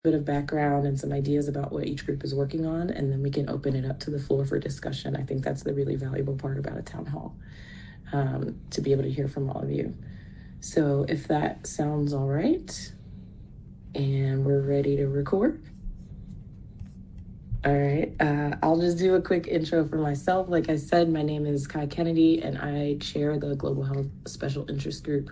bit of background and some ideas about what each group is working on, and then we can open it up to the floor for discussion. I think that's the really valuable part about a town hall, to be able to hear from all of you. So if that sounds all right, and we're ready to record. All right, I'll just do a quick intro for myself. Like I said, my name is Kai Kennedy, and I chair the Global Health Special Interest Group.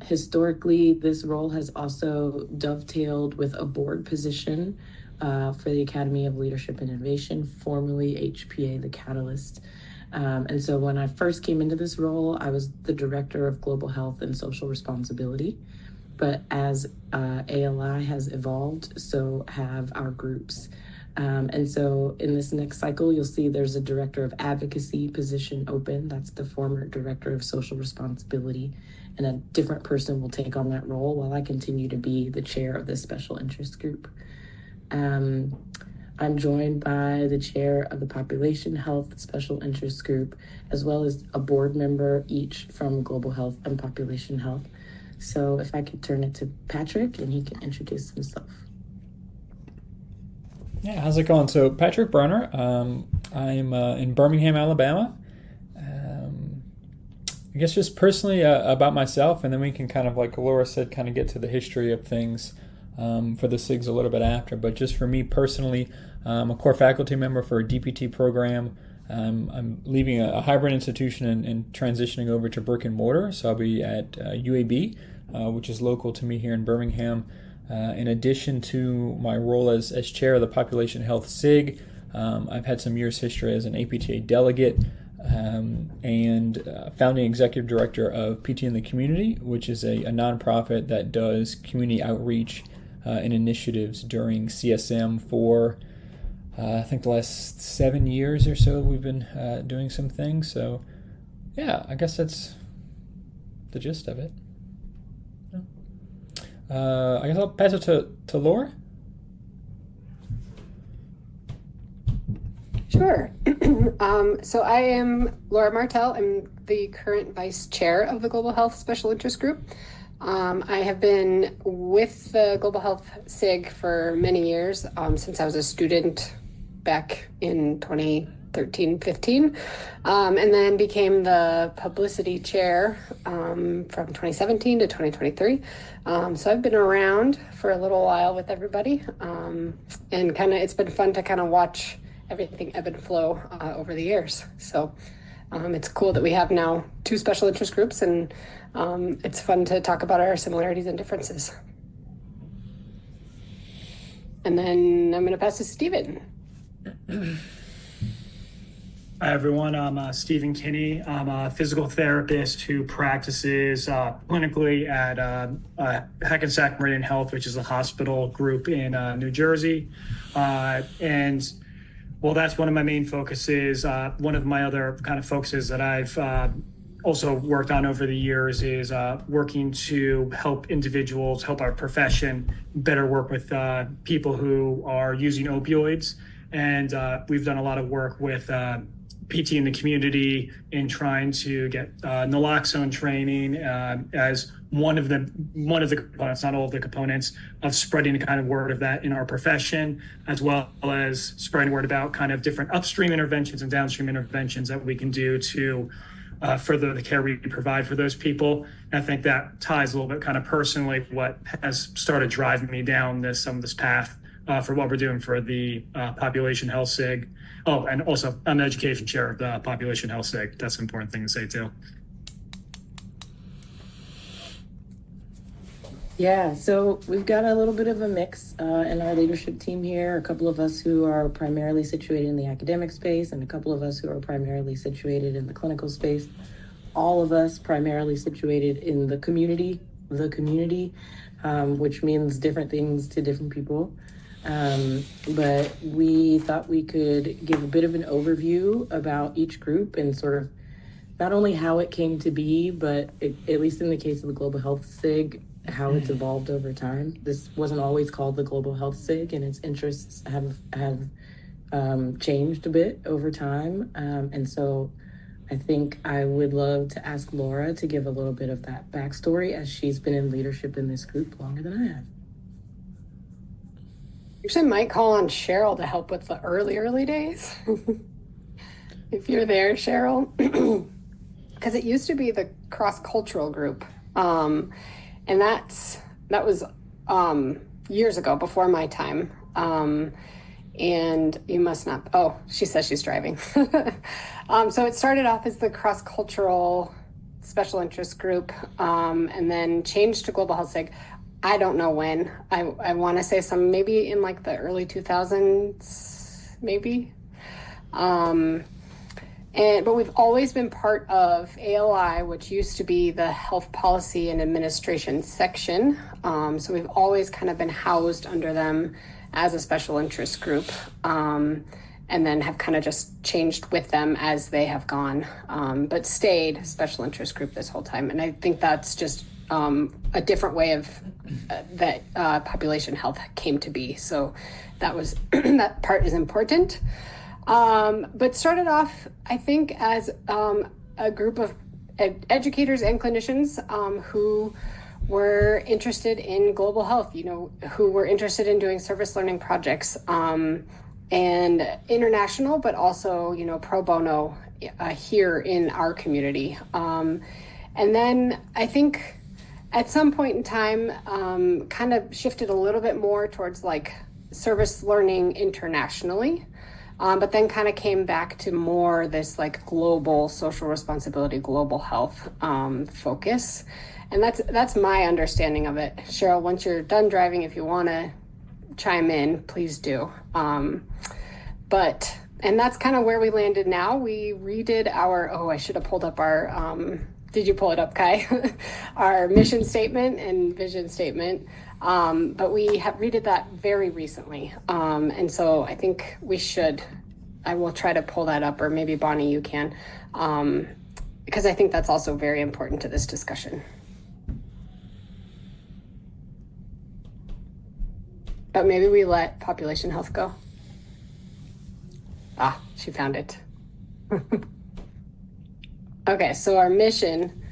Historically, this role has also dovetailed with a board position for the Academy of Leadership and Innovation, formerly HPA, the Catalyst. And so when I first came into this role, I was the Director of Global Health and Social Responsibility. But as ALI has evolved, so have our groups. And so in this next cycle, you'll see there's a Director of Advocacy position open. That's the former Director of Social Responsibility. And a different person will take on that role while I continue to be the chair of this special interest group. I'm joined by the chair of the Population Health Special Interest Group, as well as a board member each from Global Health and Population Health. So if I could turn it to Patrick and he can introduce himself. Yeah, how's it going? So Patrick Berner, I'm in Birmingham, Alabama. I guess just personally about myself, and then we can kind of, like Laura said, kind of get to the history of things for the SIGs a little bit after. But just for me personally, I'm a core faculty member for a DPT program. I'm leaving a hybrid institution and transitioning over to brick and mortar. So I'll be at UAB, which is local to me here in Birmingham. In addition to my role as chair of the Population Health SIG, I've had some years history as an APTA delegate and founding executive director of PT in the Community, which is a nonprofit that does community outreach and initiatives during CSM for I think the last 7 years or so we've been doing some things. So yeah, I guess that's the gist of it. I guess I'll pass it to Laura. Sure. So I am Laura Martell. I'm the current vice chair of the Global Health Special Interest Group. I have been with the Global Health SIG for many years, since I was a student back in 2013-15, and then became the publicity chair from 2017 to 2023. So I've been around for a little while with everybody, and it's been fun to kind of watch everything ebb and flow over the years. So it's cool that we have now 2 special interest groups, and it's fun to talk about our similarities and differences. And then I'm going to pass to Stephen. Hi, everyone. I'm Stephen Kinney. I'm a physical therapist who practices clinically at Hackensack Meridian Health, which is a hospital group in New Jersey. And well, that's one of my main focuses. One of my other kind of focuses that I've also worked on over the years is working to help individuals, help our profession better work with people who are using opioids. And we've done a lot of work with PT in the community in trying to get naloxone training as one of the components, not all of the components, of spreading the kind of word of that in our profession, as well as spreading word about kind of different upstream interventions and downstream interventions that we can do to further the care we provide for those people. And I think that ties a little bit kind of personally what has started driving me down some of this path for what we're doing for the Population Health SIG. Oh, and also I'm the education chair of the Population Health SIG. That's an important thing to say too. Yeah, so we've got a little bit of a mix in our leadership team here. A couple of us who are primarily situated in the academic space, and a couple of us who are primarily situated in the clinical space. All of us primarily situated in the community, which means different things to different people. But we thought we could give a bit of an overview about each group and sort of not only how it came to be, but at least in the case of the Global Health SIG, how it's evolved over time. This wasn't always called the Global Health SIG, and its interests have changed a bit over time. And so I think I would love to ask Laura to give a little bit of that backstory, as she's been in leadership in this group longer than I have. Actually, might call on Cheryl to help with the early days. If you're there, Cheryl, because it used to be the cross-cultural group, and that was years ago, before my time. And you must not. Oh, she says she's driving. So it started off as the cross-cultural special interest group, and then changed to Global Health SIG. I don't know when. I want to say maybe in like the early 2000s, maybe. But we've always been part of ALI, which used to be the Health Policy and Administration section. So we've always kind of been housed under them as a special interest group, and then have kind of just changed with them as they have gone, but stayed special interest group this whole time. And I think that's just a different way of that population health came to be. So that was that part is important. But started off, I think, as a group of educators and clinicians who were interested in global health, who were interested in doing service learning projects, and international, but also, pro bono here in our community. And then I think at some point in time, kind of shifted a little bit more towards like service learning internationally. But then kind of came back to more this like global social responsibility, global health focus. And that's my understanding of it. Cheryl, once you're done driving, if you want to chime in, please do. And that's kind of where we landed now. We redid I should have pulled up our, did you pull it up, Kai? Our mission statement and vision statement. But we have redid that very recently. And so I think I will try to pull that up, or maybe Bonnie, you can, because I think that's also very important to this discussion. But maybe we let population health go. She found it. Okay, so our mission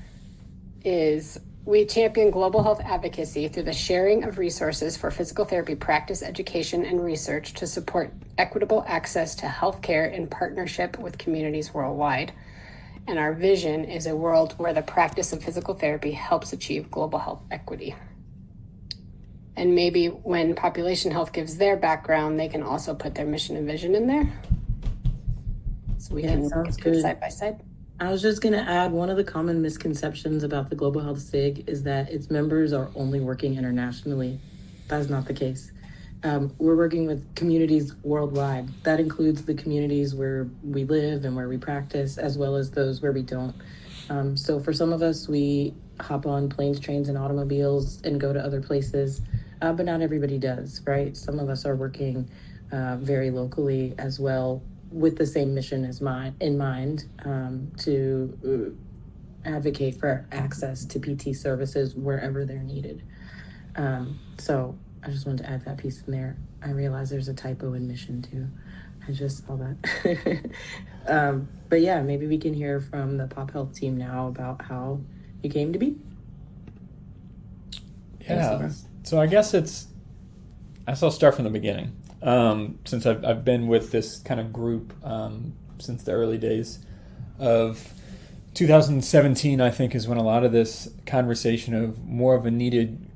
is: we champion global health advocacy through the sharing of resources for physical therapy practice, education, and research to support equitable access to healthcare in partnership with communities worldwide. And our vision is a world where the practice of physical therapy helps achieve global health equity. And maybe when population health gives their background, they can also put their mission and vision in there. So we can get them side by side. I was just going to add, one of the common misconceptions about the Global Health SIG is that its members are only working internationally. That's not the case. We're working with communities worldwide. That includes the communities where we live and where we practice, as well as those where we don't. So for some of us, we hop on planes, trains, and automobiles and go to other places, but not everybody does, right? Some of us are working very locally as well, with the same mission in mind, to advocate for access to PT services wherever they're needed. So I just wanted to add that piece in there. I realize there's a typo in mission too. I just saw that. But yeah, maybe we can hear from the Pop Health team now about how you came to be. Yeah. So I guess I'll start from the beginning. Since I've been with this kind of group since the early days of 2017, I think is when a lot of this conversation of more of a needed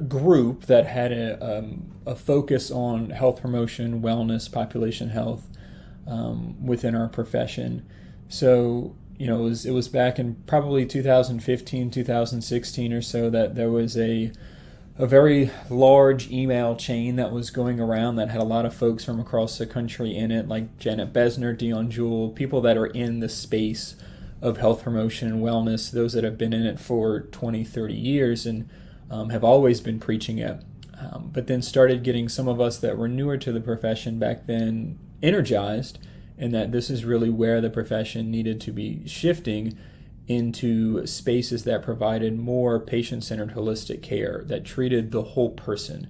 group that had a focus on health promotion, wellness, population health within our profession. So it was back in probably 2015, 2016 or so that there was a very large email chain that was going around that had a lot of folks from across the country in it, like Janet Besner, Dion Jewell, people that are in the space of health promotion and wellness, those that have been in it for 20, 30 years and have always been preaching it. But then started getting some of us that were newer to the profession back then energized, and that this is really where the profession needed to be shifting into spaces that provided more patient-centered holistic care, that treated the whole person,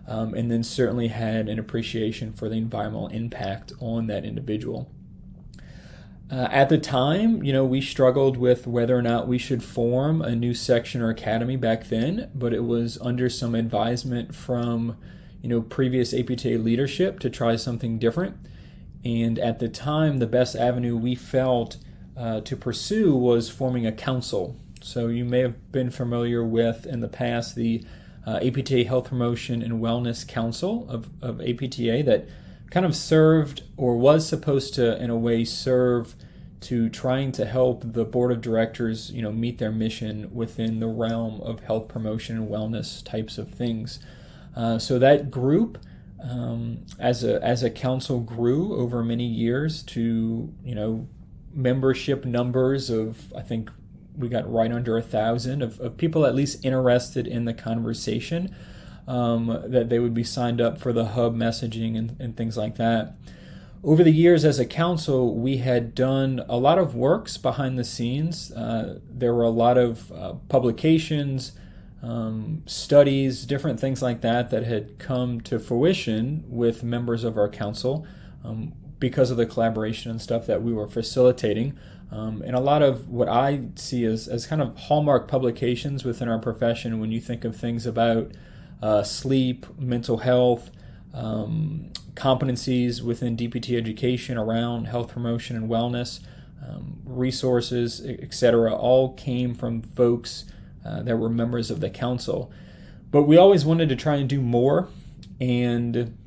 and then certainly had an appreciation for the environmental impact on that individual. At the time, we struggled with whether or not we should form a new section or academy back then, but it was under some advisement from, previous APTA leadership to try something different. And at the time, the best avenue we felt to pursue was forming a council. So you may have been familiar with in the past the APTA Health Promotion and Wellness Council of APTA that kind of served, or was supposed to in a way serve, to trying to help the board of directors meet their mission within the realm of health promotion and wellness types of things. So that group as a council grew over many years to membership numbers of, I think we got right under 1,000 of people at least interested in the conversation, that they would be signed up for the hub messaging and things like that. Over the years as a council, we had done a lot of works behind the scenes. There were a lot of publications, studies, different things like that had come to fruition with members of our council because of the collaboration and stuff that we were facilitating. And a lot of what I see as kind of hallmark publications within our profession when you think of things about sleep, mental health, competencies within DPT education around health promotion and wellness, resources, etc., all came from folks that were members of the council. But we always wanted to try and do more, and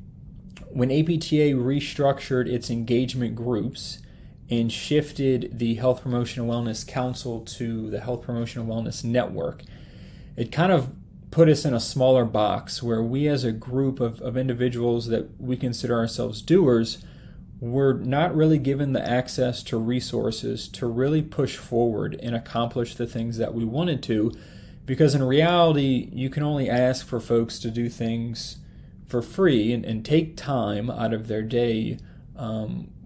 when APTA restructured its engagement groups and shifted the Health Promotion and Wellness Council to the Health Promotion and Wellness Network, it kind of put us in a smaller box where we as a group of individuals that we consider ourselves doers were not really given the access to resources to really push forward and accomplish the things that we wanted to, because in reality you can only ask for folks to do things for free and take time out of their day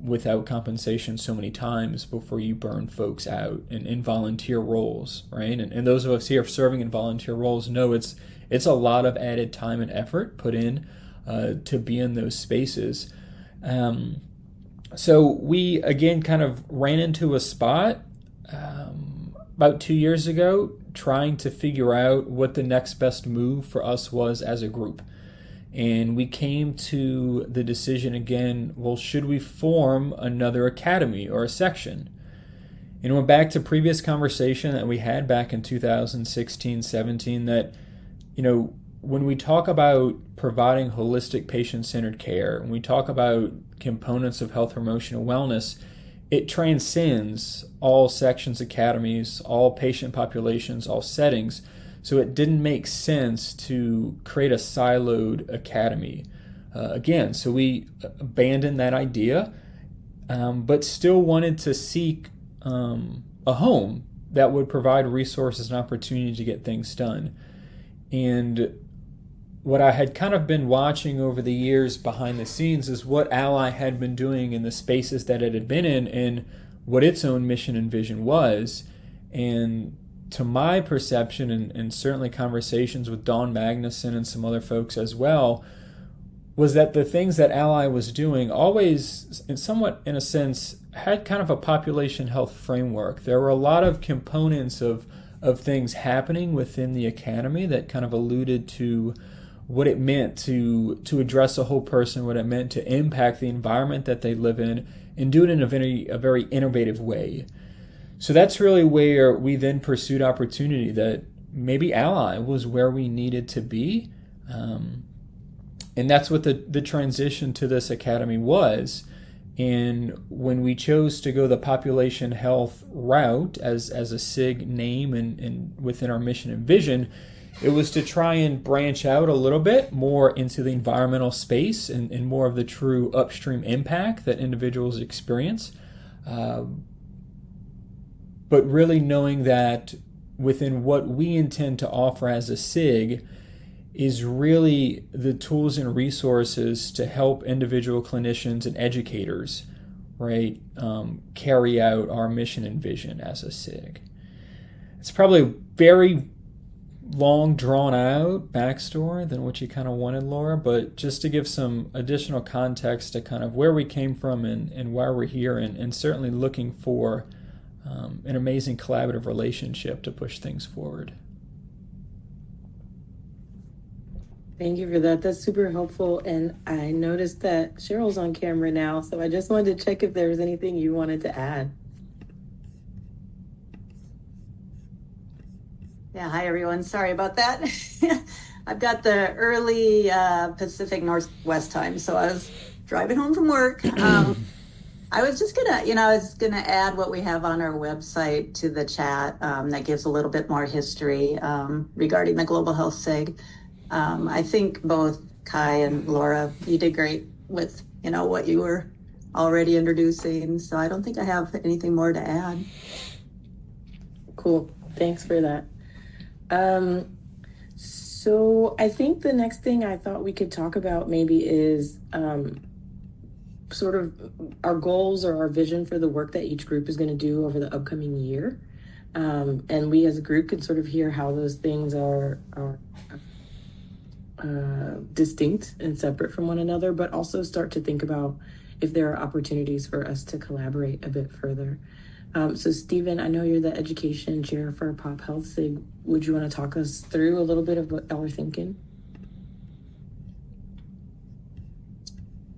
without compensation so many times before you burn folks out in volunteer roles, right? And those of us here serving in volunteer roles know it's a lot of added time and effort put in to be in those spaces. So we, again, kind of ran into a spot about 2 years ago trying to figure out what the next best move for us was as a group. And we came to the decision again, well, should we form another academy or a section? And went back to previous conversation that we had back in 2016, 17, that, when we talk about providing holistic patient-centered care, when we talk about components of health promotion and wellness, it transcends all sections, academies, all patient populations, all settings. So it didn't make sense to create a siloed academy. Again, so we abandoned that idea, but still wanted to seek a home that would provide resources and opportunity to get things done. And what I had kind of been watching over the years behind the scenes is what Ally had been doing in the spaces that it had been in and what its own mission and vision was. And to my perception, and certainly conversations with Dawn Magnuson and some other folks as well, was that the things that Ally was doing always, in a sense, had kind of a population health framework. There were a lot of components of things happening within the academy that kind of alluded to what it meant to address a whole person, what it meant to impact the environment that they live in, and do it in a very innovative way. So that's really where we then pursued opportunity that maybe Ally was where we needed to be. And that's what the transition to this academy was. And when we chose to go the population health route as a SIG name and within our mission and vision, it was to try and branch out a little bit more into the environmental space and more of the true upstream impact that individuals experience. But really knowing that within what we intend to offer as a SIG is really the tools and resources to help individual clinicians and educators, right, carry out our mission and vision as a SIG. It's probably a very long, drawn-out backstory than what you kind of wanted, Laura, but just to give some additional context to kind of where we came from and why we're here, and certainly looking for an amazing collaborative relationship to push things forward. Thank you for that. That's super helpful. And I noticed that Cheryl's on camera now, so I just wanted to check if there was anything you wanted to add. Yeah, hi everyone. Sorry about that. I've got the early Pacific Northwest time, so I was driving home from work. I was just gonna add what we have on our website to the chat that gives a little bit more history regarding the Global Health SIG. I think both Kai and Laura, you did great with what you were already introducing, so I don't think I have anything more to add. Cool. Thanks for that. So I think the next thing I thought we could talk about maybe is sort of our goals or our vision for the work that each group is going to do over the upcoming year. And we as a group could sort of hear how those things are distinct and separate from one another, but also start to think about if there are opportunities for us to collaborate a bit further. So Stephen, I know you're the education chair for Pop Health SIG. Would you want to talk us through a little bit of what y'all are thinking?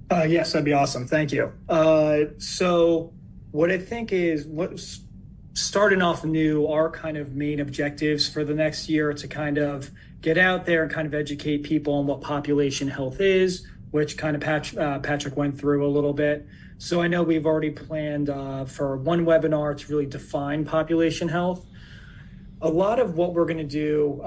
Yes, that'd be awesome. Thank you. So what I think is what's starting off new, our kind of main objectives for the next year to kind of get out there and kind of educate people on what population health is, which kind of Patrick went through a little bit. So I know we've already planned for one webinar to really define population health. A lot of what we're going to do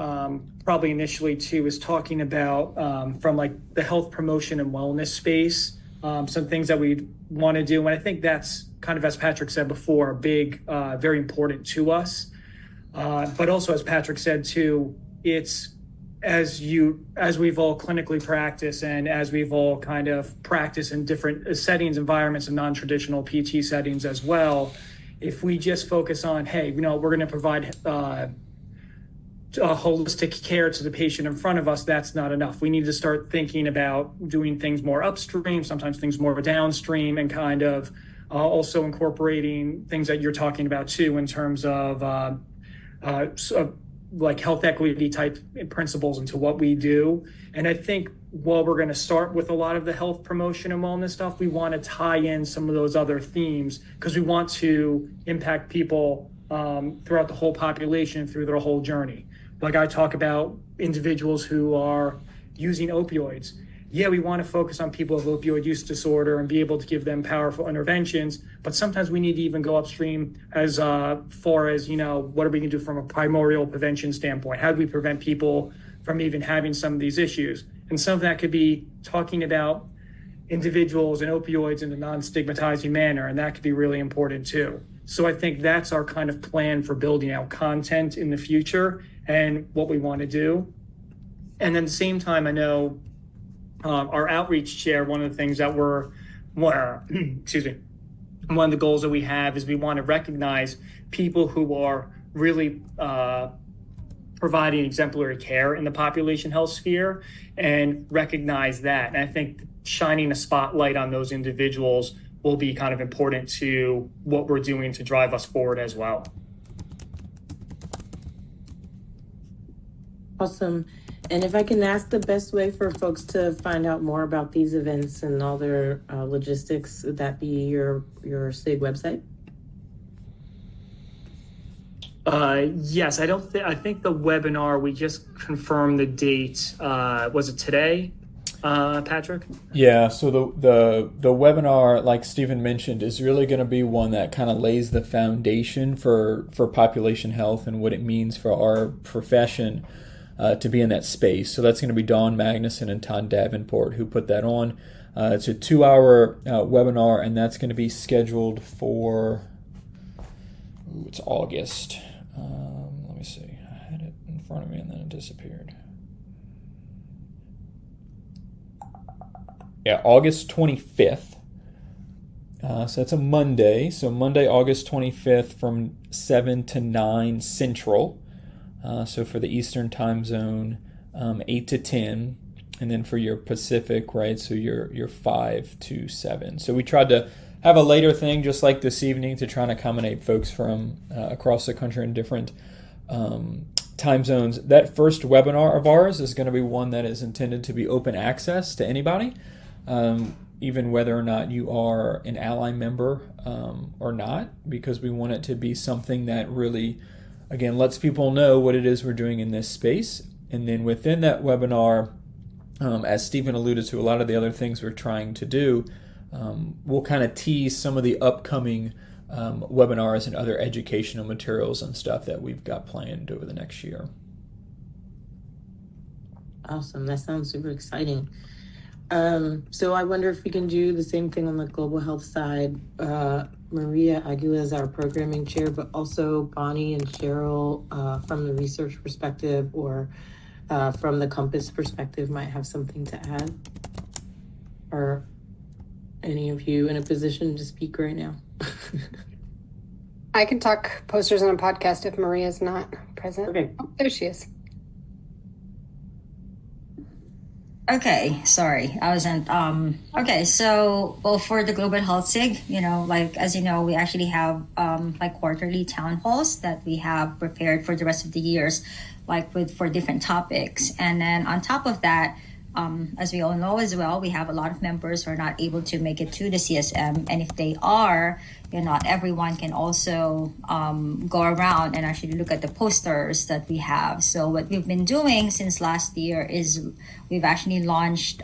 probably initially too is talking about from like the health promotion and wellness space, some things that we want to do. And I think that's kind of, as Patrick said before, big, very important to us. But also, as Patrick said too, it's as we've all clinically practiced and as we've all kind of practiced in different settings, environments, and non-traditional PT settings as well, if we just focus on, hey, we're going to provide holistic care to the patient in front of us, that's not enough. We need to start thinking about doing things more upstream, sometimes things more downstream, and kind of also incorporating things that you're talking about too in terms of like health equity type principles into what we do. And I think while we're going to start with a lot of the health promotion and wellness stuff, we want to tie in some of those other themes because we want to impact people throughout the whole population through their whole journey. Like I talk about individuals who are using opioids. Yeah, we want to focus on people with opioid use disorder and be able to give them powerful interventions, but sometimes we need to even go upstream as far as, what are we going to do from a primordial prevention standpoint? How do we prevent people from even having some of these issues? And some of that could be talking about individuals and opioids in a non-stigmatizing manner, and that could be really important too. So I think that's our kind of plan for building out content in the future and what we want to do. And then at the same time, I know our outreach chair, one of the things that one of the goals that we have is we want to recognize people who are really providing exemplary care in the population health sphere and recognize that. And I think shining a spotlight on those individuals will be kind of important to what we're doing to drive us forward as well. Awesome. And if I can ask the best way for folks to find out more about these events and all their logistics, would that be your SIG website? Yes, I think the webinar, we just confirmed the date. Was it today, Patrick? Yeah, so the webinar, like Stephen mentioned, is really going to be one that kind of lays the foundation for population health and what it means for our profession to be in that space. So that's going to be Dawn Magnuson and Todd Davenport who put that on. It's a 2-hour webinar, and that's going to be scheduled for, it's August. Let me see. I had it in front of me and then it disappeared. Yeah, August 25th. So that's a Monday. So Monday, August 25th from 7 to 9 Central. So for the Eastern time zone, 8 to 10. And then for your Pacific, right, so you're 5 to 7. So we tried to have a later thing just like this evening to try and accommodate folks from across the country in different time zones. That first webinar of ours is going to be one that is intended to be open access to anybody, even whether or not you are an ally member or not, because we want it to be something that really, again, lets people know what it is we're doing in this space. And then within that webinar, as Stephen alluded to, a lot of the other things we're trying to do, we'll kind of tease some of the upcoming webinars and other educational materials and stuff that we've got planned over the next year. Awesome. That sounds super exciting. So I wonder if we can do the same thing on the global health side. Maria Aguila is our programming chair, but also Bonnie and Cheryl from the research perspective or from the Compass perspective might have something to add. Are any of you in a position to speak right now? I can talk posters on a podcast if Maria's not present. Okay. Oh, there she is. Okay, sorry, I wasn't. Okay, so for the Global Health SIG, like as you know, we actually have like quarterly town halls that we have prepared for the rest of the years, like for different topics. And then on top of that, as we all know as well, we have a lot of members who are not able to make it to the CSM, and if they are, not everyone can also go around and actually look at the posters that we have. So what we've been doing since last year is we've actually launched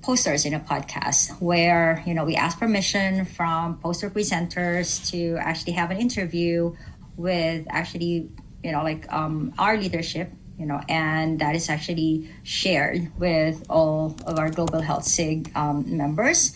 posters in a podcast where we ask permission from poster presenters to actually have an interview with actually our leadership, and that is actually shared with all of our Global Health SIG members.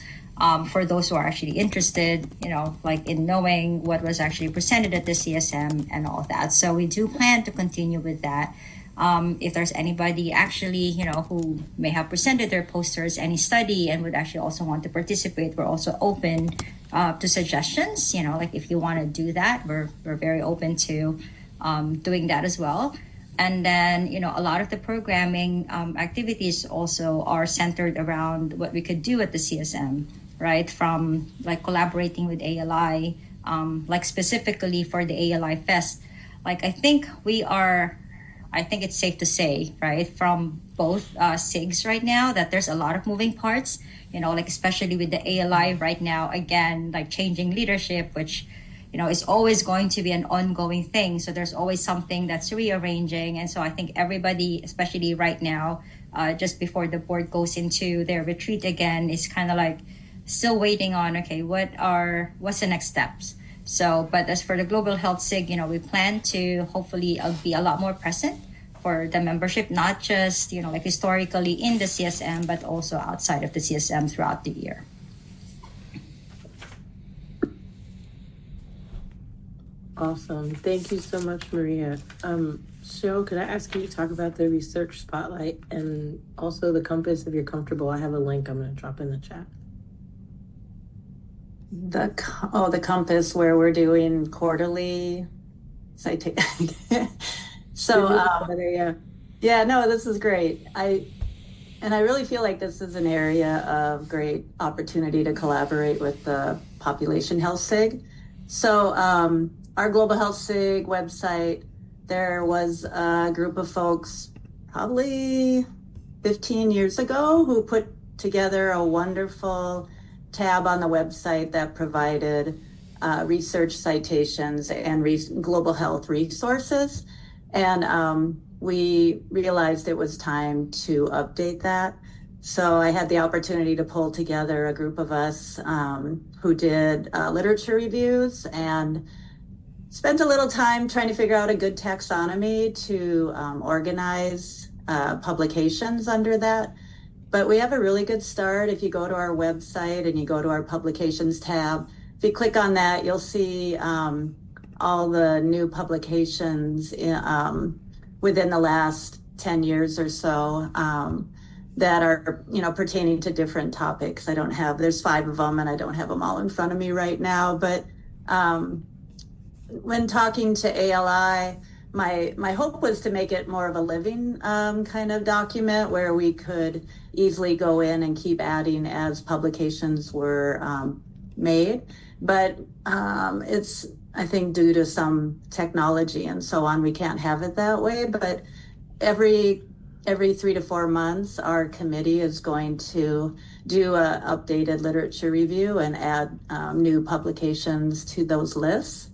For those who are actually interested, in knowing what was actually presented at the CSM and all of that. So we do plan to continue with that. If there's anybody actually, who may have presented their posters, any study, and would actually also want to participate, we're also open to suggestions. If you want to do that, we're very open to doing that as well. And then, a lot of the programming activities also are centered around what we could do at the CSM, right? From collaborating with ALI, specifically for the ALI Fest. I think it's safe to say, right, from both SIGs right now that there's a lot of moving parts, especially with the ALI right now, again, changing leadership, which is always going to be an ongoing thing. So there's always something that's rearranging. And so I think everybody, especially right now, just before the board goes into their retreat again, is kind of still waiting on, okay, what's the next steps? So, but as for the Global Health SIG, we plan to hopefully be a lot more present for the membership, not just, historically in the CSM, but also outside of the CSM throughout the year. Awesome. Thank you so much, Maria. Cheryl, could I ask you to talk about the research spotlight and also the Compass if you're comfortable? I have a link I'm going to drop in the chat. The Compass where we're doing quarterly citation. This is great. I really feel like this is an area of great opportunity to collaborate with the Population Health SIG. So our Global Health SIG website, there was a group of folks probably 15 years ago who put together a wonderful tab on the website that provided research citations and global health resources. And we realized it was time to update that. So I had the opportunity to pull together a group of us who did literature reviews and spent a little time trying to figure out a good taxonomy to organize publications under that. But we have a really good start. If you go to our website and you go to our publications tab, if you click on that, you'll see all the new publications within the last 10 years or so that are, pertaining to different topics. There's 5 of them and I don't have them all in front of me right now. But when talking to ALI, my hope was to make it more of a living kind of document where we could easily go in and keep adding as publications were made. But it's I think due to some technology and so on, we can't have it that way. But every 3 to 4 months, our committee is going to do a updated literature review and add new publications to those lists.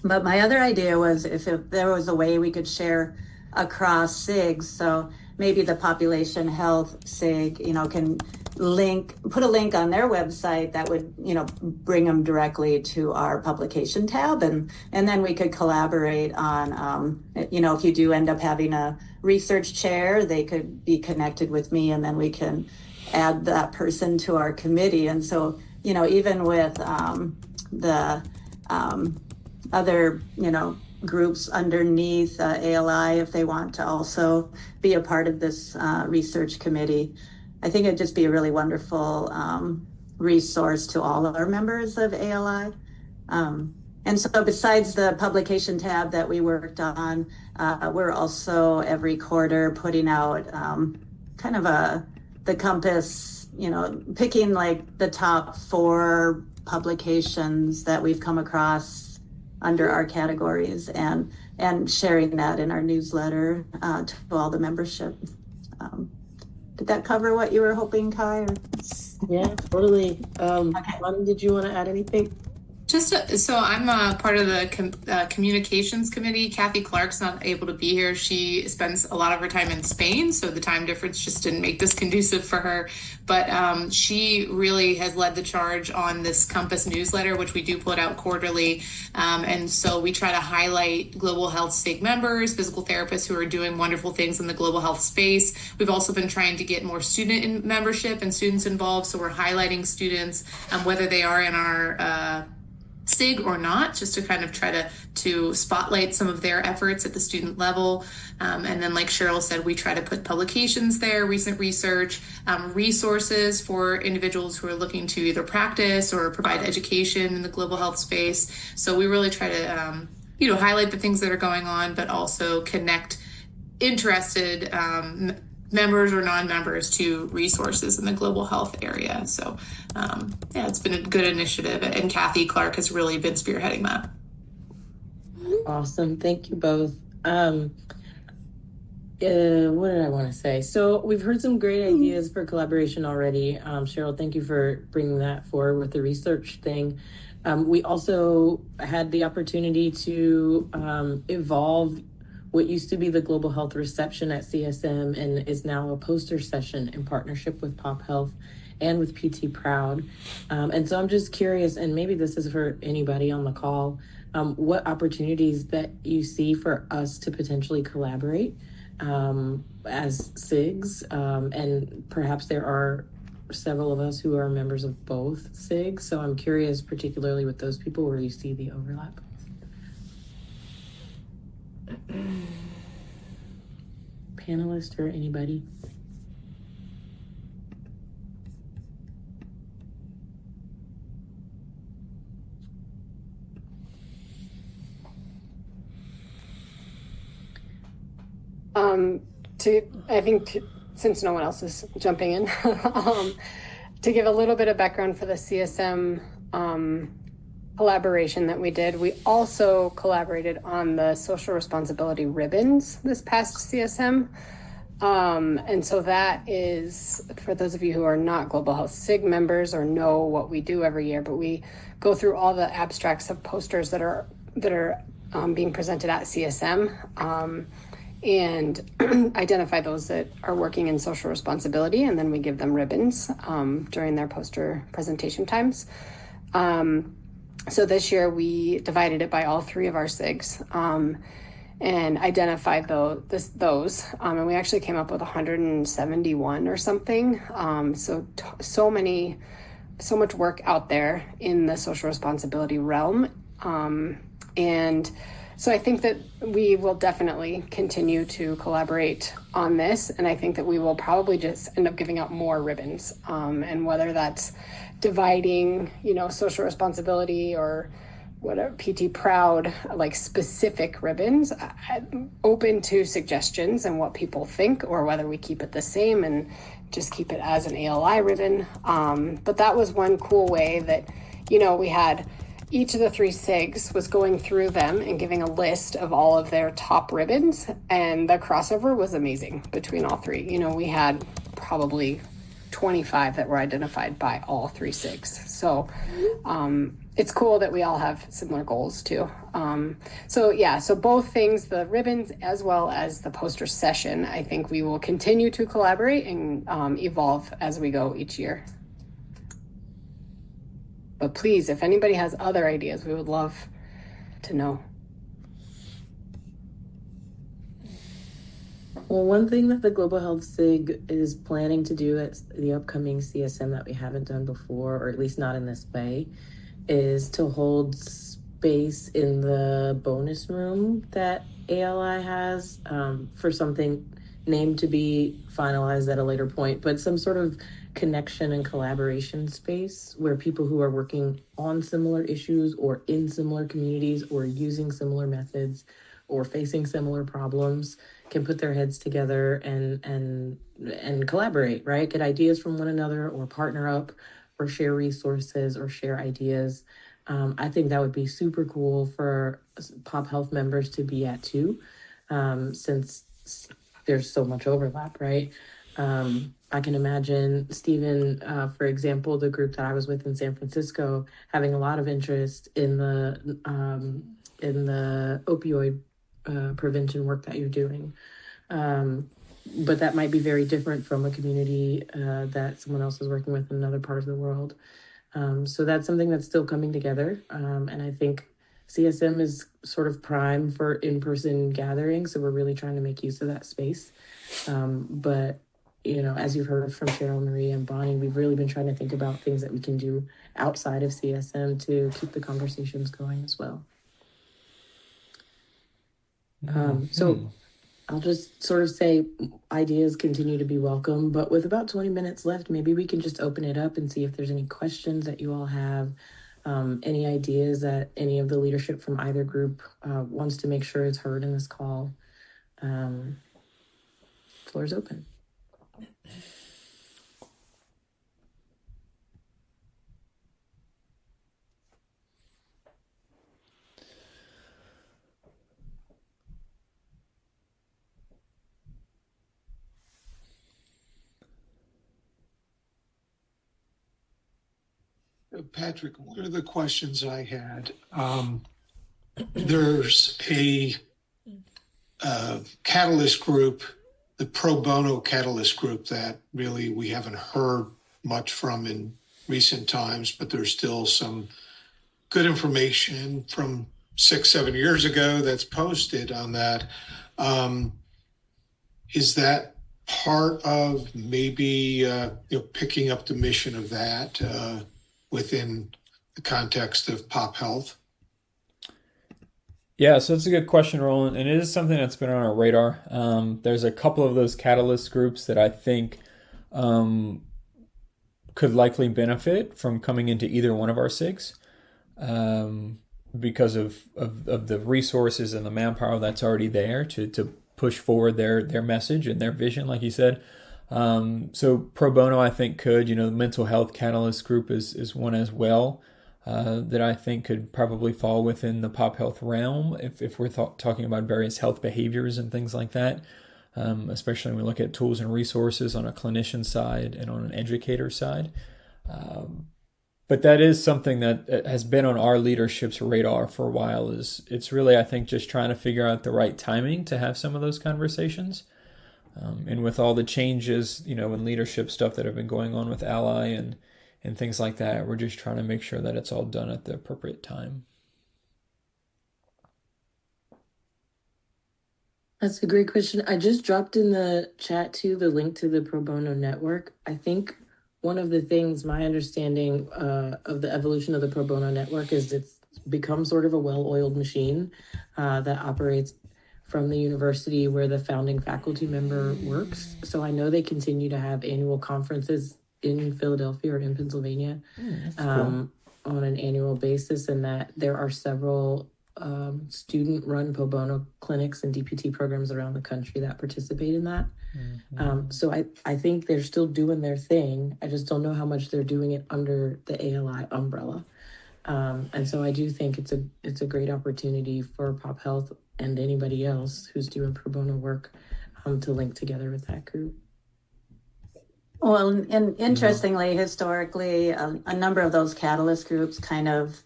But my other idea was if there was a way we could share across SIGs, so maybe the Population Health SIG, can put a link on their website that would, bring them directly to our publication tab. And then we could collaborate on, if you do end up having a research chair, they could be connected with me, and then we can add that person to our committee. And so, even with the other, groups underneath ALI, if they want to also be a part of this research committee, I think it'd just be a really wonderful resource to all of our members of ALI. And so besides the publication tab that we worked on, we're also every quarter putting out kind of the compass, picking like the top 4 publications that we've come across under our categories and sharing that in our newsletter to all the membership. Did that cover what you were hoping, Kai? Or? Yeah, totally. Lonnie, did you want to add anything? So I'm a part of the communications committee. Kathy Clark's not able to be here. She spends a lot of her time in Spain, so the time difference just didn't make this conducive for her. But she really has led the charge on this Compass newsletter, which we do put out quarterly. And so we try to highlight Global Health SIG members, physical therapists who are doing wonderful things in the global health space. We've also been trying to get more student membership and students involved. So we're highlighting students, whether they are in our SIG or not, just to kind of try to spotlight some of their efforts at the student level. And then like Cheryl said, we try to put publications there, recent research, resources for individuals who are looking to either practice or provide education in the global health space. So we really try to, highlight the things that are going on, but also connect interested members or non-members to resources in the global health area. So it's been a good initiative, and Kathy Clark has really been spearheading that. Awesome. Thank you both. What did I want to say? So we've heard some great ideas for collaboration already. Cheryl, thank you for bringing that forward with the research thing. We also had the opportunity to evolve what used to be the Global Health Reception at CSM and is now a poster session in partnership with Pop Health and with PT Proud. And so I'm just curious, and maybe this is for anybody on the call, what opportunities that you see for us to potentially collaborate as SIGs. And perhaps there are several of us who are members of both SIGs. So I'm curious, particularly with those people, where you see the overlap. Panelist or anybody? Since no one else is jumping in, to give a little bit of background for the CSM collaboration that we did, we also collaborated on the social responsibility ribbons this past CSM. And so that is, for those of you who are not Global Health SIG members or know what we do every year, but we go through all the abstracts of posters that are being presented at CSM and identify those that are working in social responsibility, and then we give them ribbons during their poster presentation times. So this year we divided it by all 3 of our SIGs and identified those. And we actually came up with 171 or something. So much work out there in the social responsibility realm. And so I think that we will definitely continue to collaborate on this. And I think that we will probably just end up giving out more ribbons. And whether that's dividing, social responsibility or whatever, PT Proud, like specific ribbons, I'm open to suggestions and what people think, or whether we keep it the same and just keep it as an ALI ribbon. But that was one cool way that, we had, each of the three SIGs was going through them and giving a list of all of their top ribbons, and the crossover was amazing between all three. You know, we had probably 25 that were identified by all three SIGs. So it's cool that we all have similar goals too. So both things, the ribbons as well as the poster session, I think we will continue to collaborate and evolve as we go each year. But please, if anybody has other ideas, we would love to know. Well, one thing that the Global Health SIG is planning to do at the upcoming CSM that we haven't done before, or at least not in this way, is to hold space in the bonus room that ALI has for something named to be finalized at a later point, but some sort of connection and collaboration space where people who are working on similar issues or in similar communities or using similar methods or facing similar problems can put their heads together and collaborate, right? Get ideas from one another or partner up or share resources or share ideas. I think that would be super cool for Pop Health members to be at too, since there's so much overlap, right? I can imagine Stephen, for example, the group that I was with in San Francisco, having a lot of interest in the opioid prevention work that you're doing. But that might be very different from a community that someone else is working with in another part of the world. So that's something that's still coming together. And I think CSM is sort of prime for in-person gatherings. So we're really trying to make use of that space. But, you know, as you've heard from Cheryl, Marie, and Bonnie, we've really been trying to think about things that we can do outside of CSM to keep the conversations going as well. So I'll just sort of say ideas continue to be welcome, but with about 20 minutes left, maybe we can just open it up and see if there's any questions that you all have, any ideas that any of the leadership from either group wants to make sure is heard in this call. Floor is open. Patrick, one of the questions I had, there's a catalyst group, the pro bono catalyst group that really we haven't heard much from in recent times, but there's still some good information from 6-7 years ago that's posted on that. Is that part of maybe picking up the mission of that within the context of Pop Health? Yeah, so it's a good question, Roland, and it is something that's been on our radar. There's a couple of those catalyst groups that I think could likely benefit from coming into either one of our SIGs because of the resources and the manpower that's already there to push forward their message and their vision, like you said. So pro bono, I think could, the mental health catalyst group is one as well that I think could probably fall within the Pop Health realm if we're talking about various health behaviors and things like that, especially when we look at tools and resources on a clinician side and on an educator side. But that is something that has been on our leadership's radar for a while. It's really, I think, just trying to figure out the right timing to have some of those conversations. And with all the changes, in leadership stuff that have been going on with Ally and things like that, we're just trying to make sure that it's all done at the appropriate time. That's a great question. I just dropped in the chat too the link to the Pro Bono Network. I think one of the things, my understanding of the evolution of the Pro Bono Network is it's become sort of a well-oiled machine that operates from the university where the founding faculty member works. So I know they continue to have annual conferences in Philadelphia or in Pennsylvania cool. On an annual basis, and that there are several student-run pro bono clinics and DPT programs around the country that participate in that. Mm-hmm. So I think they're still doing their thing. I just don't know how much they're doing it under the ALI umbrella. And so I do think it's a great opportunity for Pop Health and anybody else who's doing pro bono work to link together with that group. Well, and interestingly, historically, a number of those catalyst groups kind of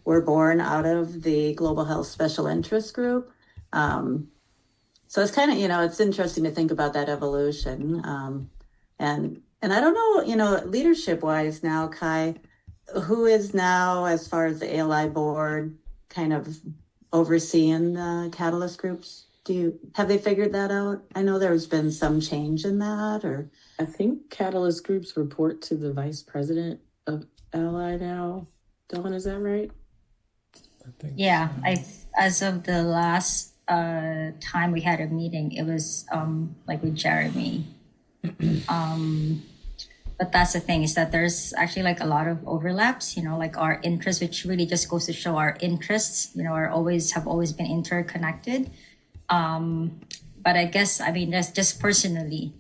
were born out of the Global Health Special Interest Group. So it's kind of, it's interesting to think about that evolution. And I don't know, leadership wise now, Kai, who is now, as far as the ALI board, kind of overseeing the catalyst groups? Have they figured that out? I know there's been some change in that, or I think catalyst groups report to the vice president of ALI now. Dawn, is that right? I think Yeah, so. as of the last time we had a meeting, it was like with Jeremy. But that's the thing, is that there's actually like a lot of overlaps, like our interests, which really just goes to show our interests, have always been interconnected. But I guess, that's just personally,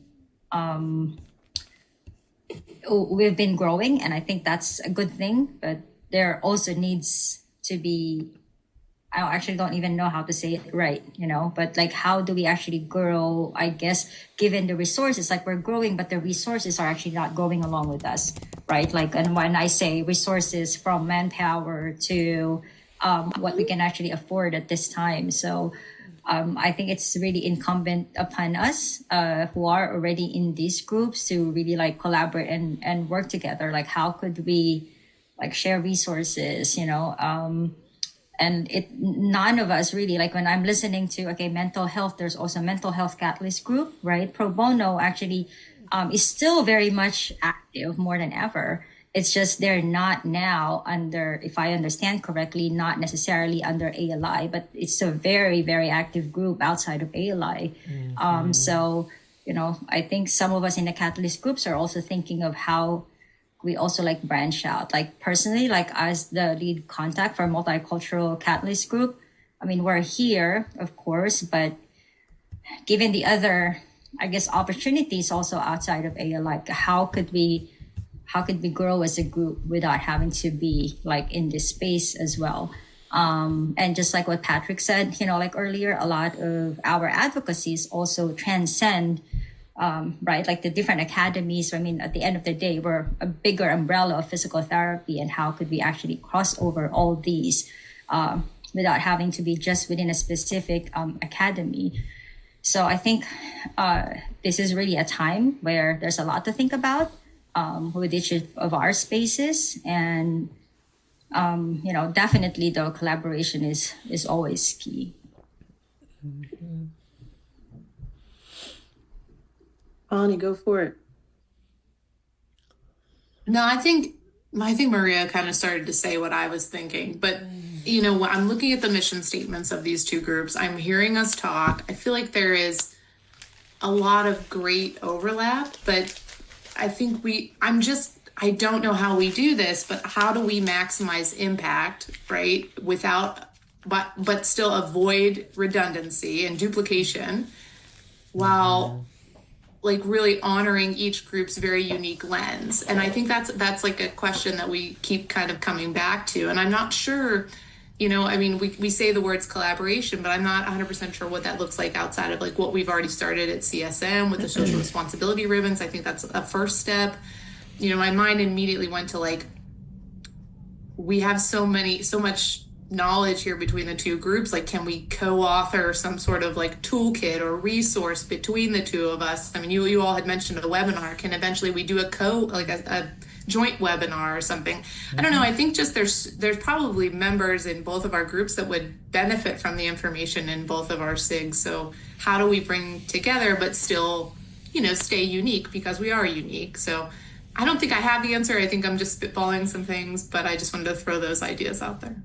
we've been growing, and I think that's a good thing, but there also needs to be, I actually don't even know how to say it right, but like, how do we actually grow, I guess, given the resources, like we're growing, but the resources are actually not growing along with us, right? Like, and when I say resources, from manpower to what we can actually afford at this time. So I think it's really incumbent upon us who are already in these groups to really like collaborate and work together. Like, how could we like share resources, and none of us really, like when I'm listening to, mental health, there's also mental health catalyst group, right? Pro bono actually is still very much active, more than ever. It's just they're not now under, if I understand correctly, not necessarily under ALI, but it's a very, very active group outside of ALI. So, I think some of us in the catalyst groups are also thinking of how we also like branch out. Like personally, like as the lead contact for multicultural catalyst group, we're here, of course, but given the other, I guess, opportunities also outside of ALI, like how could we grow as a group without having to be like in this space as well? And just like what Patrick said, like earlier, a lot of our advocacies also transcend, right? Like the different academies. At the end of the day, we're a bigger umbrella of physical therapy, and how could we actually cross over all these without having to be just within a specific academy? So I think this is really a time where there's a lot to think about with each of our spaces, and definitely the collaboration is always key. Bonnie, go for it. No, I think Maria kind of started to say what I was thinking, but when I'm looking at the mission statements of these two groups, I'm hearing us talk. I feel like there is a lot of great overlap, but I think I don't know how we do this, but how do we maximize impact, right? But still avoid redundancy and duplication while like really honoring each group's very unique lens. And I think that's like a question that we keep kind of coming back to. And I'm not sure, we say the words collaboration, but I'm not 100% sure what that looks like outside of like what we've already started at CSM with the social responsibility ribbons. I think that's a first step. My mind immediately went to like, we have so much knowledge here between the two groups. Like, can we co-author some sort of like toolkit or resource between the two of us? You all had mentioned a webinar. Can eventually we do a joint webinar or something? I don't know. I think just there's probably members in both of our groups that would benefit from the information in both of our SIGs. So how do we bring together but still, stay unique, because we are unique. So I don't think I have the answer. I think I'm just spitballing some things, but I just wanted to throw those ideas out there.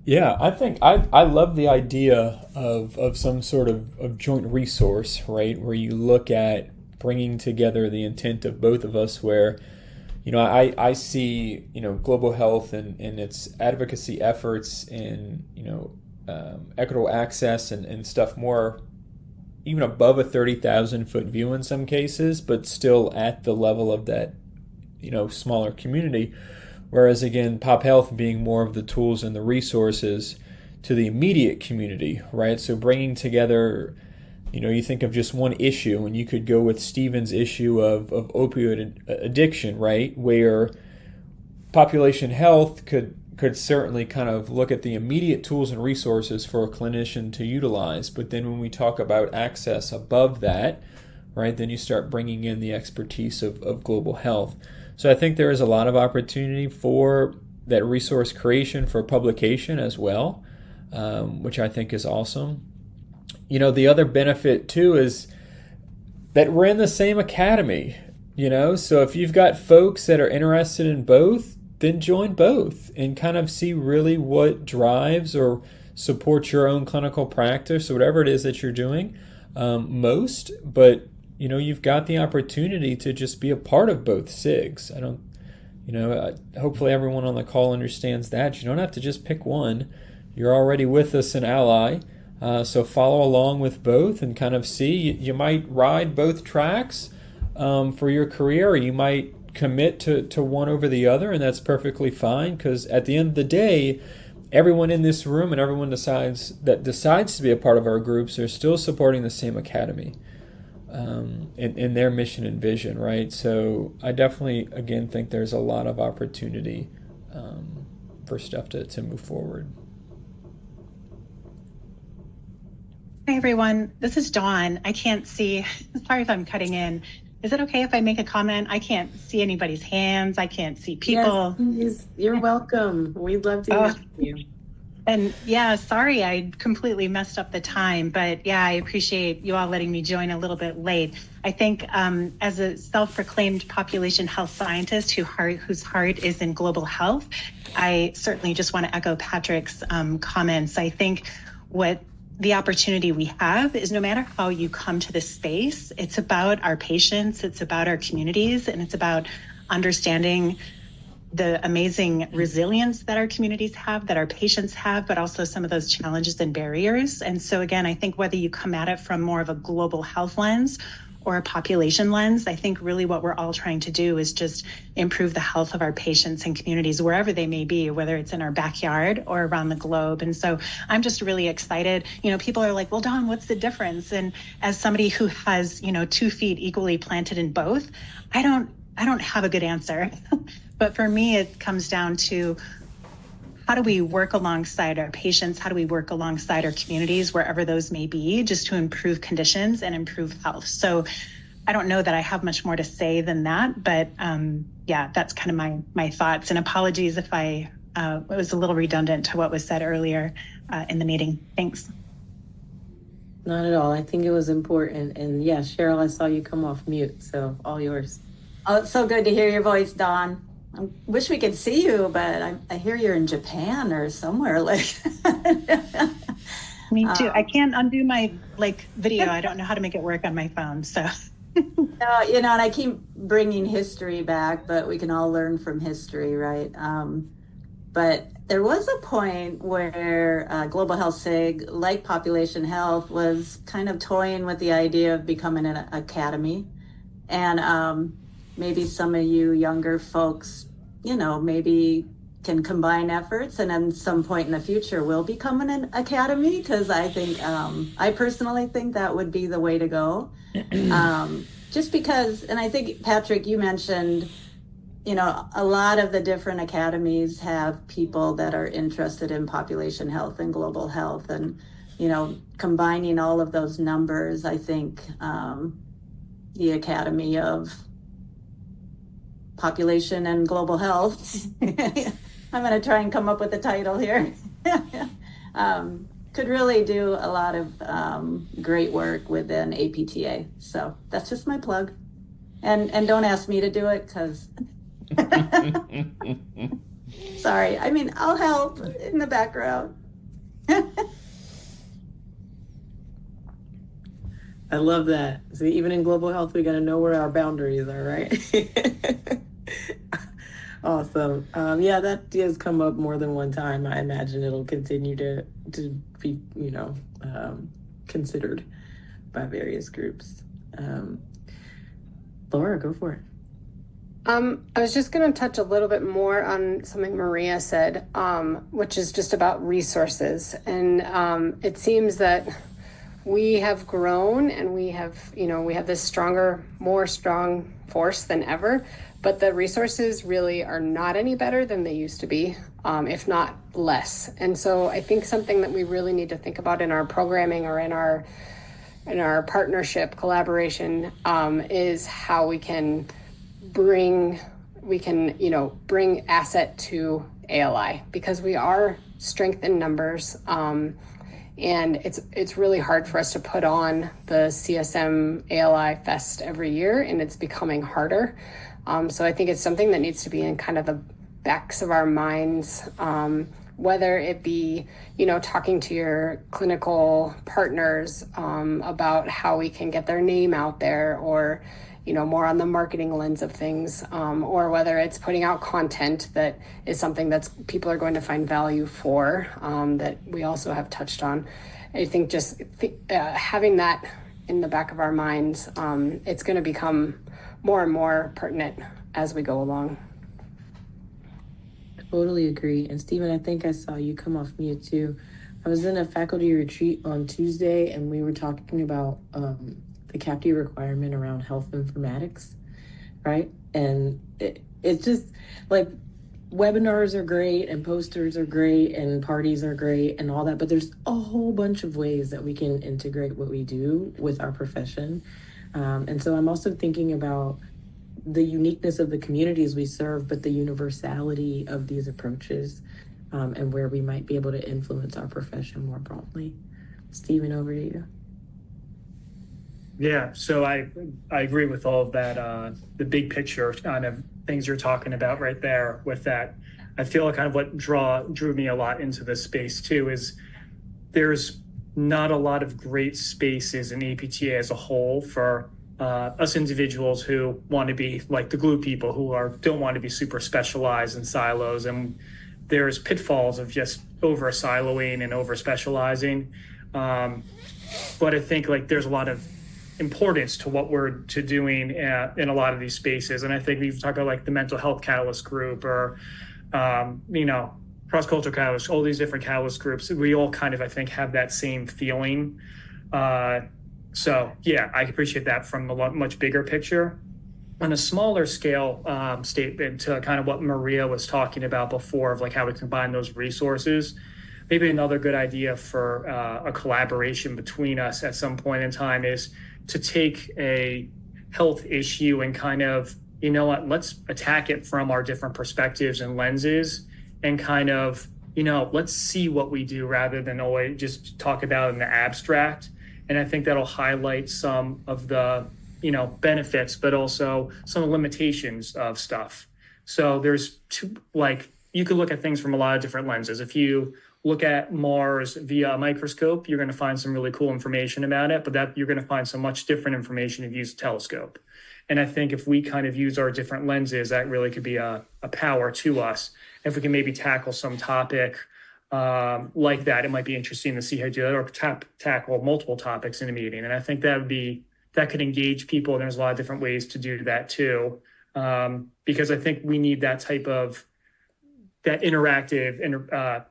Yeah, I think I love the idea of some sort of joint resource, right, where you look at bringing together the intent of both of us, where, I see, global health and its advocacy efforts in, equitable access and stuff more, even above a 30,000 foot view in some cases, but still at the level of that, smaller community, whereas again, Pop Health being more of the tools and the resources to the immediate community, right? So bringing together, you think of just one issue, and you could go with Stephen's issue of opioid addiction, right? Where population health could certainly kind of look at the immediate tools and resources for a clinician to utilize. But then when we talk about access above that, right, then you start bringing in the expertise of global health. So I think there is a lot of opportunity for that resource creation for publication as well, which I think is awesome. The other benefit too is that we're in the same academy, so if you've got folks that are interested in both, then join both and kind of see really what drives or supports your own clinical practice or whatever it is that you're doing most. But, you've got the opportunity to just be a part of both SIGs. Hopefully everyone on the call understands that. You don't have to just pick one. You're already with us, an ally. So follow along with both and kind of see. You might ride both tracks for your career, or you might commit to one over the other, and that's perfectly fine, because at the end of the day, everyone in this room and everyone decides to be a part of our groups are still supporting the same academy in their mission and vision, right? So I definitely, again, think there's a lot of opportunity for stuff to move forward. Hi, everyone. This is Dawn. I can't see. Sorry if I'm cutting in. Is it okay if I make a comment? I can't see anybody's hands. I can't see people. Yes, you're welcome. We'd love to hear from you. And sorry, I completely messed up the time. But I appreciate you all letting me join a little bit late. I think as a self-proclaimed population health scientist whose heart is in global health, I certainly just want to echo Patrick's comments. I think what the opportunity we have is, no matter how you come to this space, it's about our patients, it's about our communities, and it's about understanding the amazing resilience that our communities have, that our patients have, but also some of those challenges and barriers. And so again, I think whether you come at it from more of a global health lens or a population lens, I think really what we're all trying to do is just improve the health of our patients and communities wherever they may be, whether it's in our backyard or around the globe. And so I'm just really excited. People are like, well, Dawn, what's the difference? And as somebody who has, 2 feet equally planted in both, I don't have a good answer. But for me, it comes down to, how do we work alongside our patients? How do we work alongside our communities, wherever those may be, just to improve conditions and improve health? So I don't know that I have much more to say than that, but that's kind of my thoughts. And apologies if I was a little redundant to what was said earlier in the meeting. Thanks. Not at all. I think it was important. And Cheryl, I saw you come off mute, so all yours. Oh, it's so good to hear your voice, Dawn. I wish we could see you, but I hear you're in Japan or somewhere like. Me too. I can't undo my video. I don't know how to make it work on my phone. So. No, and I keep bringing history back, but we can all learn from history, right? But there was a point where Global Health SIG, like Population Health, was kind of toying with the idea of becoming an academy. And maybe some of you younger folks, maybe can combine efforts, and at some point in the future will become an academy, because I think, I personally think that would be the way to go. Just because, and I think, Patrick, you mentioned, a lot of the different academies have people that are interested in population health and global health, and, combining all of those numbers, I think the Academy of Population and Global Health, I'm going to try and come up with a title here, could really do a lot of great work within APTA. So that's just my plug. And don't ask me to do it, because sorry. I mean, I'll help in the background. I love that. See, even in global health, we got to know where our boundaries are, right? Awesome. That has come up more than one time. I imagine it'll continue to be, considered by various groups. Laura, go for it. I was just going to touch a little bit more on something Maria said, which is just about resources. And it seems that we have grown and we have this stronger, more strong force than ever, but the resources really are not any better than they used to be, if not less. And so I think something that we really need to think about in our programming or in our partnership collaboration is how we can bring asset to ALI, because we are strength in numbers. And it's really hard for us to put on the CSM ALI Fest every year, and it's becoming harder. So I think it's something that needs to be in kind of the backs of our minds, whether it be, talking to your clinical partners about how we can get their name out there, or more on the marketing lens of things, or whether it's putting out content that is something that people are going to find value for, that we also have touched on. I think just having that in the back of our minds, it's going to become more and more pertinent as we go along. Totally agree. And Stephen, I think I saw you come off mute too. I was in a faculty retreat on Tuesday, and we were talking about the CAPTE requirement around health informatics, right? And it's just like, webinars are great and posters are great and parties are great and all that, but there's a whole bunch of ways that we can integrate what we do with our profession. And so I'm also thinking about the uniqueness of the communities we serve, but the universality of these approaches, and where we might be able to influence our profession more broadly. Stephen, over to you. Yeah, so I agree with all of that, the big picture kind of things you're talking about right there with that. I feel like kind of what drew me a lot into this space too is there's not a lot of great spaces in APTA as a whole for us individuals who want to be like the glue people who don't want to be super specialized in silos, and there's pitfalls of just over siloing and over specializing. But I think like there's a lot of importance to what we're doing in a lot of these spaces. And I think we've talked about like the mental health catalyst group or, cross-cultural catalyst, all these different catalyst groups. We all kind of, I think, have that same feeling. So yeah, I appreciate that from a much bigger picture. On a smaller scale statement to kind of what Maria was talking about before of like how we combine those resources, maybe another good idea for a collaboration between us at some point in time is to take a health issue and kind of, let's attack it from our different perspectives and lenses and kind of, let's see what we do rather than always just talk about it in the abstract. And I think that'll highlight some of the, benefits, but also some limitations of stuff. So there's you could look at things from a lot of different lenses. If you look at Mars via a microscope, you're going to find some really cool information about it, but that you're going to find some much different information if you use a telescope. And I think if we kind of use our different lenses, that really could be a power to us. If we can maybe tackle some topic like that, it might be interesting to see how to do that, or tackle multiple topics in a meeting. And I think that could engage people. And there's a lot of different ways to do that too. Because I think we need that type of that interactive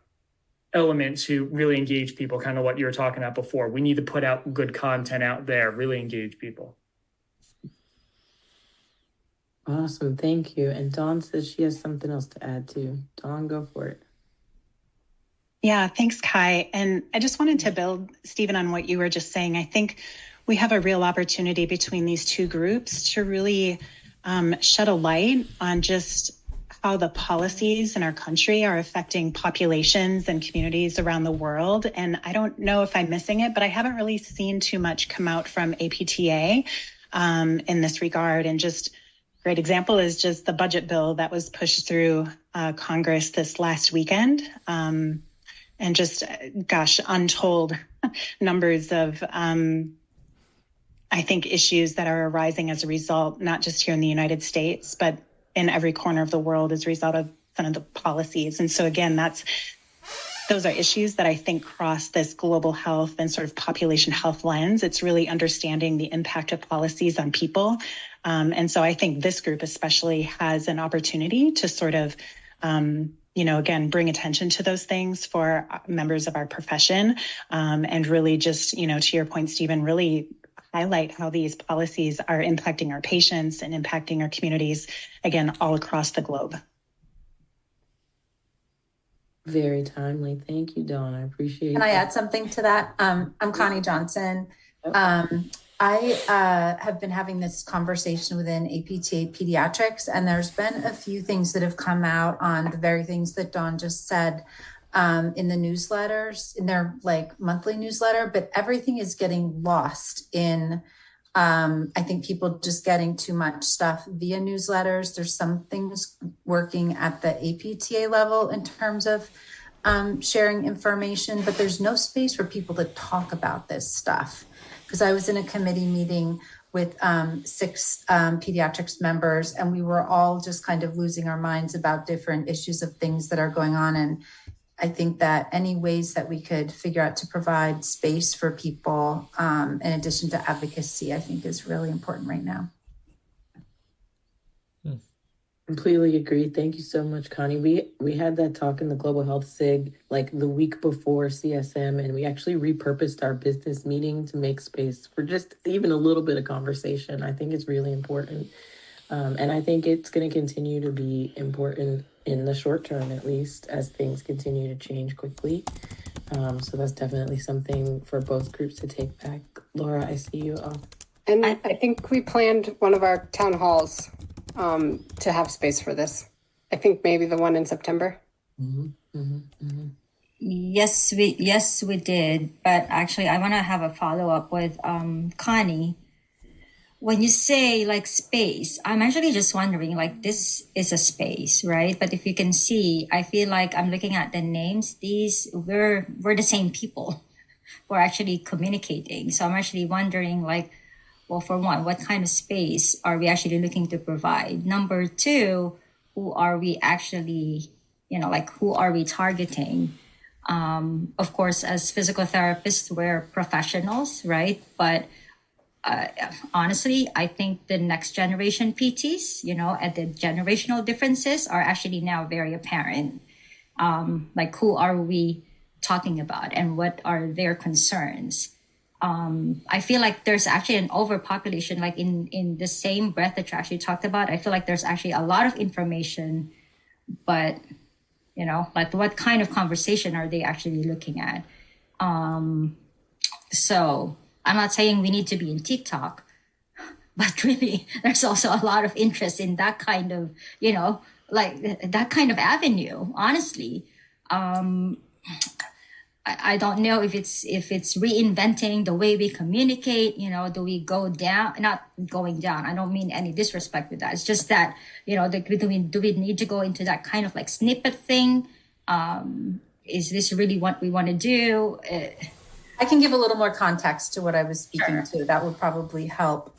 element to really engage people, kind of what you were talking about before. We need to put out good content out there, really engage people. Awesome, thank you. And Dawn says she has something else to add too. Dawn, go for it. Yeah, thanks, Kai. And I just wanted to build, Stephen, on what you were just saying. I think we have a real opportunity between these two groups to really shed a light on just how the policies in our country are affecting populations and communities around the world. And I don't know if I'm missing it, but I haven't really seen too much come out from APTA in this regard. And just a great example is just the budget bill that was pushed through Congress this last weekend. And just, untold numbers of, I think, issues that are arising as a result, not just here in the United States, but in every corner of the world as a result of some of the policies. And so again, that's those are issues that I think cross this global health and sort of population health lens. It's really understanding the impact of policies on people. And so I think this group especially has an opportunity to sort of, again, bring attention to those things for members of our profession, and really just, to your point, Stephen, really highlight how these policies are impacting our patients and impacting our communities, again, all across the globe. Very timely. Thank you, Dawn. I appreciate it. Can I add something to that? I'm Connie Johnson. I have been having this conversation within APTA Pediatrics, and there's been a few things that have come out on the very things that Dawn just said in the newsletters, in their monthly newsletter, but everything is getting lost in, I think, people just getting too much stuff via newsletters. There's some things working at the APTA level in terms of sharing information, but there's no space for people to talk about this stuff. Because I was in a committee meeting with 6 pediatrics members, and we were all just kind of losing our minds about different issues of things that are going on. And I think that any ways that we could figure out to provide space for people, in addition to advocacy, I think is really important right now. Completely agree. Thank you so much, Connie. We had that talk in the Global Health SIG the week before CSM, and we actually repurposed our business meeting to make space for just even a little bit of conversation. I think it's really important. And I think it's going to continue to be important in the short term, at least, as things continue to change quickly. So that's definitely something for both groups to take back. Laura, I see you off. And I think we planned one of our town halls to have space for this. I think maybe the one in September. Yes, we did. But actually, I want to have a follow-up with Connie. When you say space, I'm actually just wondering, this is a space, right? But if you can see, I feel like I'm looking at the names. We're the same people. We're actually communicating. So I'm actually wondering, well, for one, what kind of space are we actually looking to provide? Number 2, who are we actually, who are we targeting? Of course, as physical therapists, we're professionals, right? But honestly, I think the next generation PTs, and the generational differences are actually now very apparent. Who are we talking about and what are their concerns? I feel like there's actually an overpopulation, in the same breath that you actually talked about. I feel like there's actually a lot of information, but, what kind of conversation are they actually looking at? So I'm not saying we need to be in TikTok, but really there's also a lot of interest in that kind of, that kind of avenue, honestly. I don't know if it's reinventing the way we communicate, do we go down, not going down. I don't mean any disrespect with that. It's just that, do we need to go into that kind of snippet thing? Is this really what we want to do? I can give a little more context to what I was speaking to. That would probably help.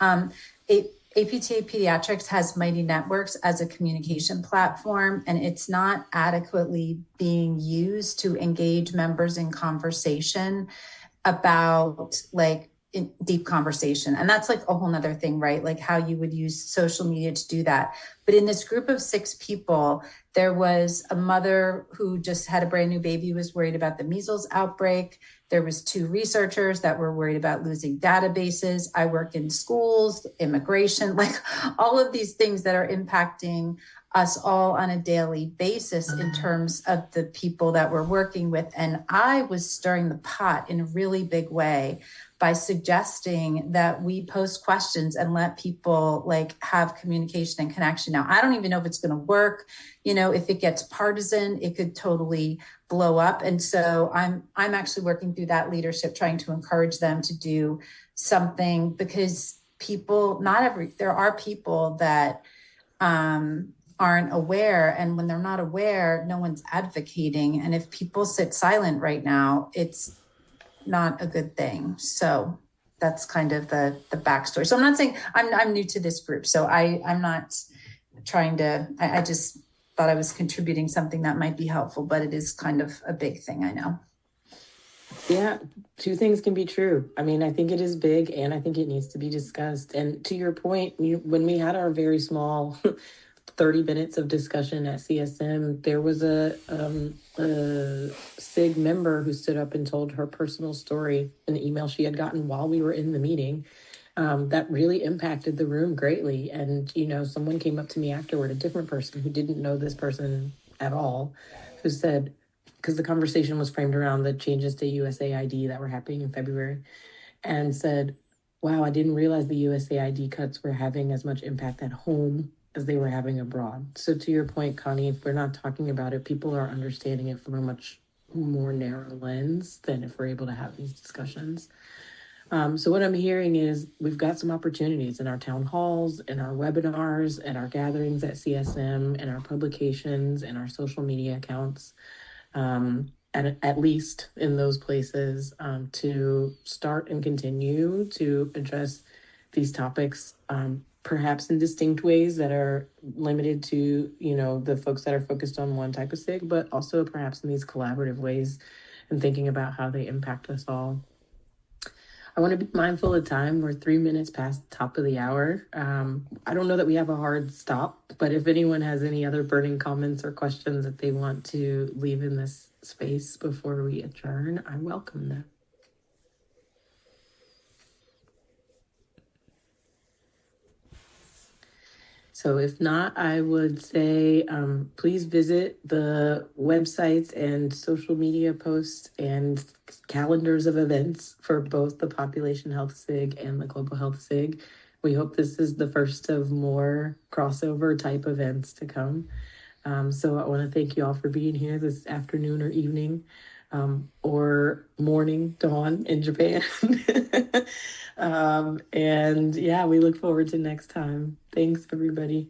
APTA Pediatrics has Mighty Networks as a communication platform, and it's not adequately being used to engage members in conversation about in deep conversation. And that's a whole nother thing, right? How you would use social media to do that. But in this group of 6 people, there was a mother who just had a brand new baby, was worried about the measles outbreak. There was 2 researchers that were worried about losing databases. I work in schools, immigration, all of these things that are impacting us all on a daily basis in terms of the people that we're working with. And I was stirring the pot in a really big way by suggesting that we post questions and let people have communication and connection. Now, I don't even know if it's going to work. If it gets partisan, it could totally blow up. And so I'm actually working through that leadership, trying to encourage them to do something, because there are people that aren't aware. And when they're not aware, no one's advocating. And if people sit silent right now, it's not a good thing. So that's kind of the backstory. So I'm not saying I'm new to this group. So I'm not trying to, I just thought I was contributing something that might be helpful, but it is kind of a big thing, I know. Yeah, two things can be true. I mean, I think it is big and I think it needs to be discussed. And to your point, when we had our very small 30 minutes of discussion at CSM, there was a SIG member who stood up and told her personal story, an email she had gotten while we were in the meeting, that really impacted the room greatly. And, someone came up to me afterward, a different person who didn't know this person at all, who said, because the conversation was framed around the changes to USAID that were happening in February, and said, wow, I didn't realize the USAID cuts were having as much impact at home as they were having abroad. So to your point, Connie, if we're not talking about it, people are understanding it from a much more narrow lens than if we're able to have these discussions. So what I'm hearing is we've got some opportunities in our town halls, in our webinars, and our gatherings at CSM, and our publications, and our social media accounts, and at least in those places, to start and continue to address these topics, perhaps in distinct ways that are limited to, the folks that are focused on one type of SIG, but also perhaps in these collaborative ways and thinking about how they impact us all. I want to be mindful of time. We're 3 minutes past the top of the hour. I don't know that we have a hard stop, but if anyone has any other burning comments or questions that they want to leave in this space before we adjourn, I welcome them. So if not, I would say please visit the websites and social media posts and calendars of events for both the Population Health SIG and the Global Health SIG. We hope this is the first of more crossover type events to come. So I want to thank you all for being here this afternoon or evening, or morning, dawn in Japan. And yeah, we look forward to next time. Thanks, everybody.